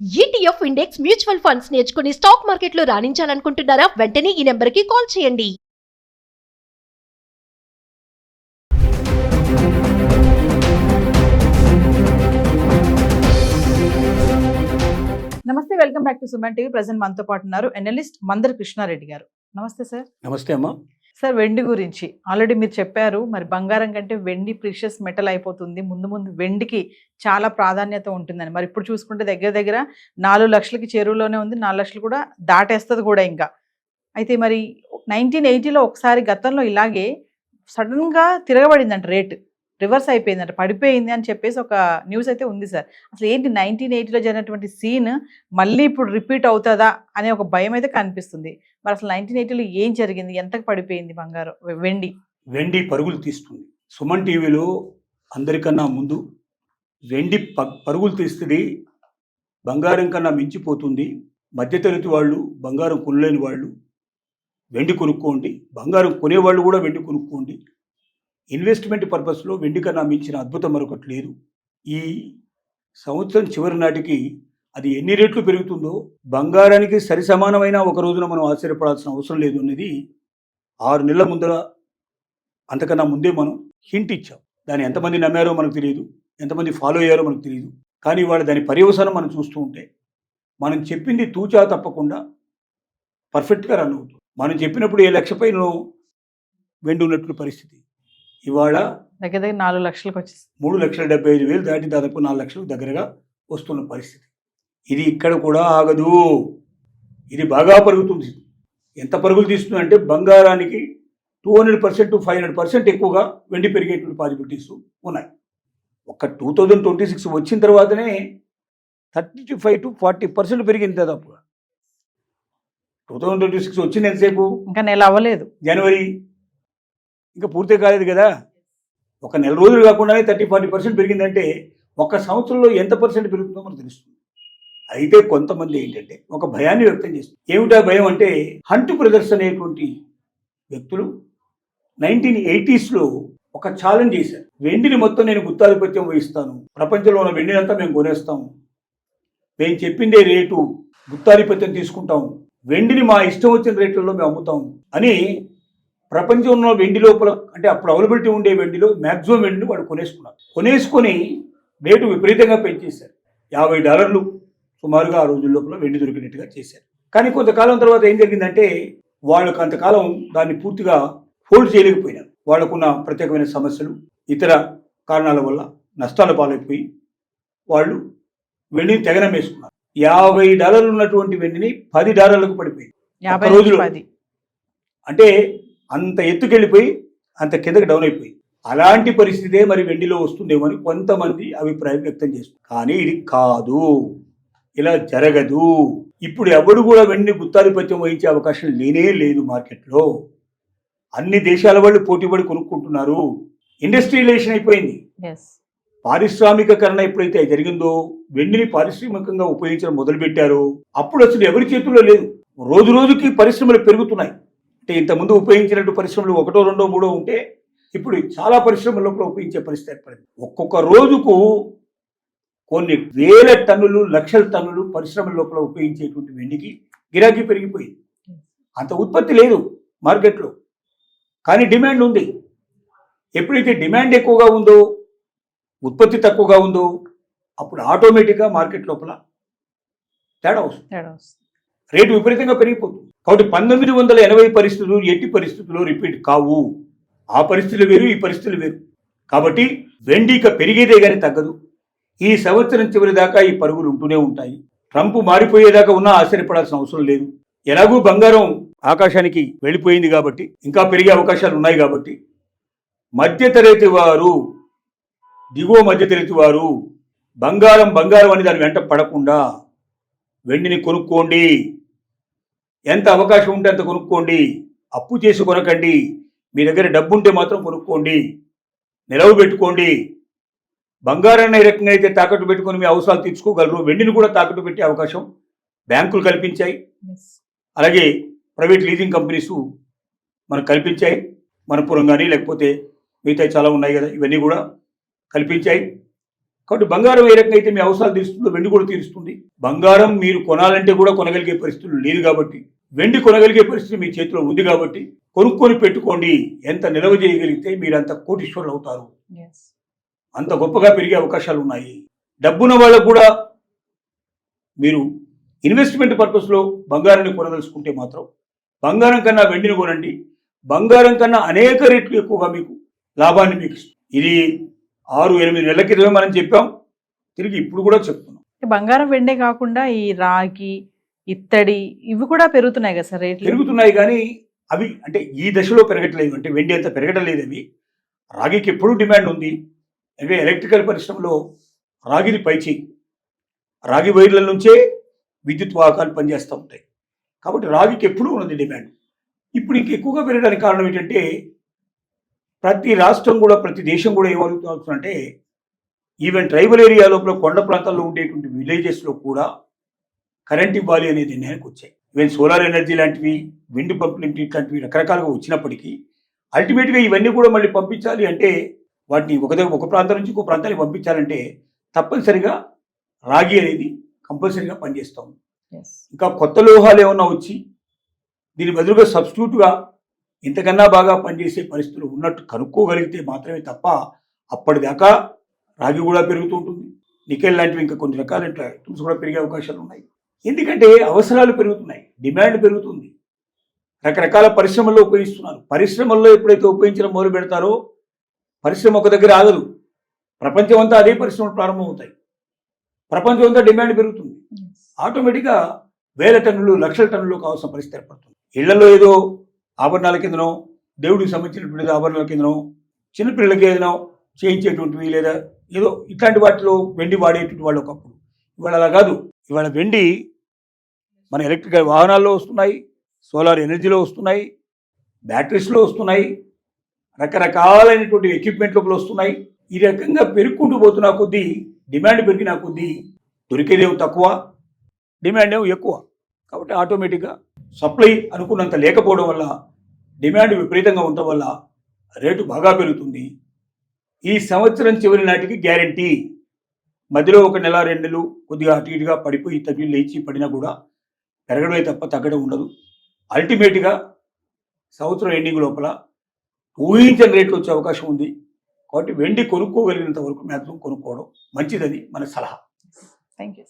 ETF index mutual funds నేర్చుకుని stock మార్కెట్లో రాణించాలనుకుంటున్నారా? వెంటనే ఈ నెంబర్కి కాల్ చేయండి. నమస్తే, welcome back to Suman TV. Present మనతో పాటు ఉన్నారు ఎనలిస్ట్ మందర్ కృష్ణారెడ్డి గారు. నమస్తే సార్. నమస్తే అమ్మా. సార్, వెండి గురించి ఆల్రెడీ మీరు చెప్పారు. మరి బంగారం కంటే వెండి ప్రీషియస్ మెటల్ అయిపోతుంది, ముందు ముందు వెండికి చాలా ప్రాధాన్యత ఉంటుందని. మరి ఇప్పుడు చూసుకుంటే దగ్గర దగ్గర 4 లక్షలకి చేరువలోనే ఉంది, 4 లక్షలు కూడా దాటేస్తుంది కూడా ఇంకా. అయితే మరి 1980లో ఒకసారి గతంలో ఇలాగే సడన్గా తిరగబడిందంట, రేటు రివర్స్ అయిపోయిందంట, పడిపోయింది అని చెప్పేసి ఒక న్యూస్ అయితే ఉంది సార్. అసలు ఏంటి 1980లో జరిగినటువంటి సీన్ మళ్ళీ ఇప్పుడు రిపీట్ అవుతుందా అనే ఒక భయం అయితే కనిపిస్తుంది. మరి అసలు 1980లో ఏం జరిగింది, ఎంతకు పడిపోయింది బంగారం, వెండి పరుగులు తీస్తుంది. సుమన్ టీవీలో అందరికన్నా ముందు వెండి పరుగులు తీస్తుంది, బంగారం కన్నా మించిపోతుంది. మధ్యతరగతి వాళ్ళు, బంగారం కొనలేని వాళ్ళు వెండి కొనుక్కోండి, బంగారం కొనేవాళ్ళు కూడా వెండి కొనుక్కోండి. ఇన్వెస్ట్మెంట్ పర్పస్లో వెండి కన్నా మించిన అద్భుతం మరొకటి లేదు. ఈ సంవత్సరం చివరి నాటికి అది ఎన్ని రెట్లు పెరుగుతుందో బంగారానికి సరి సమానమైన ఒక రోజున మనం ఆశ్చర్యపడాల్సిన అవసరం లేదు అనేది 6 నెలల ముందర, అంతకన్నా ముందే మనం హింట్ ఇచ్చాం. దాన్ని ఎంతమంది నమ్మారో మనకు తెలియదు, ఎంతమంది ఫాలో అయ్యారో మనకు తెలియదు. కానీ వాళ్ళ దాని పర్యవసానం మనం చూస్తూ ఉంటే మనం చెప్పింది తూచా తప్పకుండా పర్ఫెక్ట్గా రన్ అవుతుంది. మనం చెప్పినప్పుడు 7 లక్షల పైన వెండి ఉన్నట్లు పరిస్థితి ఇవాళ దగ్గర దగ్గర 4 లక్షలకు వచ్చేసి 3,75,000 దాటి దాదాపు 4 లక్షలకు దగ్గరగా వస్తున్న పరిస్థితి. ఇది ఇక్కడ కూడా ఆగదు, ఇది బాగా పరుగుతుంది. ఎంత పరుగులు తీస్తుందంటే బంగారానికి 200% to 500% ఎక్కువగా వెండి పెరిగేటువంటి పాసిబిలిటీస్ ఉన్నాయి. ఒక 2026 వచ్చిన తర్వాతనే 35 to 40% పెరిగింది దాదాపుగా. 2026 వచ్చింది ఎంతసేపు, ఇంకా నెల అవ్వలేదు, జనవరి ఇంకా పూర్తి కాలేదు కదా. ఒక నెల రోజులు కాకుండానే 30-40% పెరిగిందంటే ఒక సంవత్సరంలో ఎంత పర్సెంట్ పెరుగుతుందో మనకు తెలుస్తుంది. అయితే కొంతమంది ఏంటంటే ఒక భయాన్ని వ్యక్తం చేస్తుంది. ఏమిటా భయం అంటే, హంట్ బ్రదర్స్ అనేటువంటి వ్యక్తులు 1980sలో ఒక ఛాలెంజ్ చేశారు. వెండిని మొత్తం నేను గుత్తాధిపత్యం వహిస్తాను, ప్రపంచంలో ఉన్న వెండినంతా మేము కొనేస్తాము, మేము చెప్పిందే రేటు గుత్తాధిపత్యం తీసుకుంటాము, వెండిని మా ఇష్టం వచ్చిన రేట్లలో మేము అమ్ముతాము అని ప్రపంచంలో వెండి లోపల, అంటే అప్పుడు అవైలబిలిటీ ఉండే వెండిలో మ్యాక్సిమం వెండిని వాడు కొనేసుకొని రేటు విపరీతంగా పెంచేశారు. $50 సుమారుగా ఆ రోజుల లోపల వెండి దొరికినట్టుగా చేశారు. కానీ కొంతకాలం తర్వాత ఏం జరిగిందంటే, వాళ్ళకు అంతకాలం దాన్ని పూర్తిగా హోల్డ్ చేయలేకపోయినారు. వాళ్ళకున్న ప్రత్యేకమైన సమస్యలు, ఇతర కారణాల వల్ల నష్టాల పాలైపోయి వాళ్ళు వెండిని తెగనమేసుకున్నారు. $50 ఉన్నటువంటి వెండిని $10 పడిపోయింది. 50 రోజులు 10 అంటే అంత ఎత్తుకెళ్ళిపోయి అంత కిందకి డౌన్ అయిపోయింది. అలాంటి పరిస్థితే మరి వెండిలో వస్తుందేమో అని కొంతమంది అభిప్రాయం వ్యక్తం చేస్తుంది. కానీ ఇది కాదు, ఇలా జరగదు. ఇప్పుడు ఎవడు కూడా వెండిని గుత్తాధిపత్యం వహించే అవకాశం లేనే లేదు. మార్కెట్లో అన్ని దేశాల వాళ్ళు పోటీపడి కొనుక్కుంటున్నారు. ఇండస్ట్రియలైజేషన్ అయిపోయింది. పారిశ్రామికీకరణ ఎప్పుడైతే జరిగిందో, వెండిని పారిశ్రామికంగా ఉపయోగించడం మొదలుపెట్టారో అప్పుడు అసలు ఎవరి చేతుల్లో లేదు. రోజు రోజుకి పరిశ్రమలు పెరుగుతున్నాయి. అంటే ఇంతకుముందు ఉపయోగించినట్టు పరిశ్రమలు 1, 2, 3 ఉంటే ఇప్పుడు చాలా పరిశ్రమల లోపల ఉపయోగించే పరిస్థితి ఏర్పడింది. ఒక్కొక్క రోజుకు కొన్ని వేల టన్నులు, లక్షల టన్నులు పరిశ్రమల లోపల ఉపయోగించేటువంటి వెండికి గిరాకీ పెరిగిపోయింది. అంత ఉత్పత్తి లేదు మార్కెట్లో, కానీ డిమాండ్ ఉంది. ఎప్పుడైతే డిమాండ్ ఎక్కువగా ఉందో, ఉత్పత్తి తక్కువగా ఉందో, అప్పుడు ఆటోమేటిక్గా మార్కెట్ లోపల తేడా వస్తుంది, రేటు విపరీతంగా పెరిగిపోతుంది. కాబట్టి 1980 పరిస్థితులు ఎట్టి పరిస్థితుల్లో రిపీట్ కావు. ఆ పరిస్థితులు వేరు, ఈ పరిస్థితులు వేరు. కాబట్టి వెండి ఇక పెరిగేదే కానీ తగ్గదు. ఈ సంవత్సరం చివరి దాకా ఈ పరుగులు ఉంటూనే ఉంటాయి. ట్రంప్ మారిపోయేదాకా ఉన్నా ఆశ్చర్యపడాల్సిన అవసరం లేదు. ఎలాగూ బంగారం ఆకాశానికి వెళ్ళిపోయింది కాబట్టి, ఇంకా పెరిగే అవకాశాలు ఉన్నాయి కాబట్టి, మధ్యతరగతి వారు, దిగువ మధ్యతరగతి వారు బంగారం అని దాని వెంట పడకుండా వెండిని కొనుక్కోండి. ఎంత అవకాశం ఉంటే అంత కొనుక్కోండి. అప్పు చేసి కొనకండి. మీ దగ్గర డబ్బు ఉంటే మాత్రం కొనుక్కోండి, నిలవ పెట్టుకోండి. బంగారాన్ని ఏ రకంగా అయితే తాకట్టు పెట్టుకొని మీ అవసరాలు తీర్చుకోగలరు, వెండిని కూడా తాకట్టు పెట్టే అవకాశం బ్యాంకులు కల్పించాయి. అలాగే ప్రైవేట్ లీజింగ్ కంపెనీస్ మనకు కల్పించాయి. మనపురం కానీ లేకపోతే మిగతా చాలా ఉన్నాయి కదా, ఇవన్నీ కూడా కల్పించాయి. కాబట్టి బంగారం ఏ రకంగా అయితే మీ అవసరాలు తీరుస్తుందో వెండి కూడా తీరుస్తుంది. బంగారం మీరు కొనాలంటే కూడా కొనగలిగే పరిస్థితులు లేదు కాబట్టి, వెండి కొనగలిగే పరిస్థితి మీ చేతిలో ఉంది కాబట్టి కొనుక్కొని పెట్టుకోండి. ఎంత నిల్వ చేయగలిగితే మీరు అంత కోటీశ్వరులు అవుతారు, అంత గొప్పగా పెరిగే అవకాశాలు ఉన్నాయి. డబ్బున్న వాళ్ళకు కూడా మీరు ఇన్వెస్ట్మెంట్ పర్పస్లో బంగారాన్ని కొనదలుచుకుంటే మాత్రం బంగారం కన్నా వెండిని కొనండి. బంగారం కన్నా అనేక రెట్లు ఎక్కువగా మీకు లాభాన్ని మీకు ఇస్తుంది. ఇది 6-8 నెలల క్రితమే మనం చెప్పాం, తిరిగి ఇప్పుడు కూడా చెప్తున్నాం. బంగారం వెండే కాకుండా ఈ రాగి, ఇత్తడి ఇవి కూడా పెరుగుతున్నాయి కదా సార్ రేట్లు? పెరుగుతున్నాయి, కానీ అవి అంటే ఈ దశలో పెరగట్లేదు. అంటే వెండి అంత పెరగడం లేదు. అవి రాగికి ఎప్పుడూ డిమాండ్ ఉంది. అంటే ఎలక్ట్రికల్ పరిశ్రమలో రాగిని పైచి రాగి వైర్ల నుంచే విద్యుత్ వాహకాలు పనిచేస్తూ ఉంటాయి. కాబట్టి రాగికి ఎప్పుడూ ఉన్నది డిమాండ్. ఇప్పుడు ఇంక ఎక్కువగా పెరగడానికి కారణం ఏంటంటే ప్రతి రాష్ట్రం కూడా, ప్రతి దేశం కూడా ఏమవుతుందంటే ఈవెన్ ట్రైబల్ ఏరియా లోపల కొండ ప్రాంతాల్లో ఉండేటువంటి విలేజెస్లో కూడా కరెంట్ ఇవ్వాలి అనే నిర్ణయానికి వచ్చాయి. ఈవెన్ సోలార్ ఎనర్జీ లాంటివి, విండ్ పంపులు ఇట్లాంటివి రకరకాలుగా వచ్చినప్పటికీ అల్టిమేట్గా ఇవన్నీ కూడా మళ్ళీ పంపించాలి అంటే, వాటిని ఒక ప్రాంతం నుంచి ఇంకో ప్రాంతానికి పంపించాలంటే తప్పనిసరిగా రాగి అనేది కంపల్సరీగా పనిచేస్తాం. ఇంకా కొత్త లోహాలు ఏమన్నా వచ్చి దీని బదులుగా సబ్స్టిట్యూట్గా ఇంతకన్నా బాగా పనిచేసే పరిస్థితులు ఉన్నట్టు కనుక్కోగలిగితే మాత్రమే తప్ప అప్పటిదాకా రాగి కూడా పెరుగుతూ ఉంటుంది. నికెల్ లాంటివి ఇంకా కొన్ని రకాల ఐటమ్స్ కూడా పెరిగే అవకాశాలు ఉన్నాయి. ఎందుకంటే అవసరాలు పెరుగుతున్నాయి, డిమాండ్ పెరుగుతుంది. రకరకాల పరిశ్రమల్లో ఉపయోగిస్తున్నారు. పరిశ్రమల్లో ఎప్పుడైతే ఉపయోగించడం మొదలు పెడతారో పరిశ్రమ ఒక దగ్గర ఆగదు. ప్రపంచం అంతా అదే పరిశ్రమలు ప్రారంభమవుతాయి. ప్రపంచం అంతా డిమాండ్ పెరుగుతుంది. ఆటోమేటిక్గా వేల టన్నులు, లక్షల టన్నులు కావాల్సిన పరిస్థితి ఏర్పడుతుంది. ఇళ్లలో ఏదో ఆభరణాల కిందనో, దేవుడికి సంబంధించినటువంటి ఆభరణాల కిందనో, చిన్నపిల్లలకి ఏదైనా చేయించేటువంటివి లేదా ఏదో ఇట్లాంటి వాటిలో వెండి వాడేటువంటి వాళ్ళు ఒకప్పుడు. ఇవాళ అలా కాదు. ఇవాళ వెండి మన ఎలక్ట్రికల్ వాహనాల్లో వస్తున్నాయి, సోలార్ ఎనర్జీలో వస్తున్నాయి, బ్యాటరీస్లో వస్తున్నాయి, రకరకాలైనటువంటి ఎక్విప్మెంట్ లోపల వస్తున్నాయి. ఈ రకంగా పెరుగుకుంటూ పోతున్నా కొద్దీ, డిమాండ్ పెరిగినా కొద్దీ దొరికేదేమో తక్కువ, డిమాండ్ ఏమో ఎక్కువ. కాబట్టి ఆటోమేటిక్గా సప్లై అనుకున్నంత లేకపోవడం వల్ల, డిమాండ్ విపరీతంగా ఉండటం వల్ల రేటు బాగా పెరుగుతుంది. ఈ సంవత్సరం చివరి నాటికి గ్యారంటీ, మధ్యలో 1 నెల 2 నెలలు కొద్దిగా అటు ఇటుగా పడిపోయి తగ్గి లేచి పడినా కూడా పెరగడమే తప్ప తగ్గడం ఉండదు. అల్టిమేట్గా సంవత్సరం ఎండింగ్ లోపల ఊహించని రేట్లు వచ్చే అవకాశం ఉంది. కాబట్టి వెండి కొనుక్కోగలిగినంత వరకు మ్యాక్సిమం కొనుక్కోవడం మంచిదని మన సలహా. Thank you.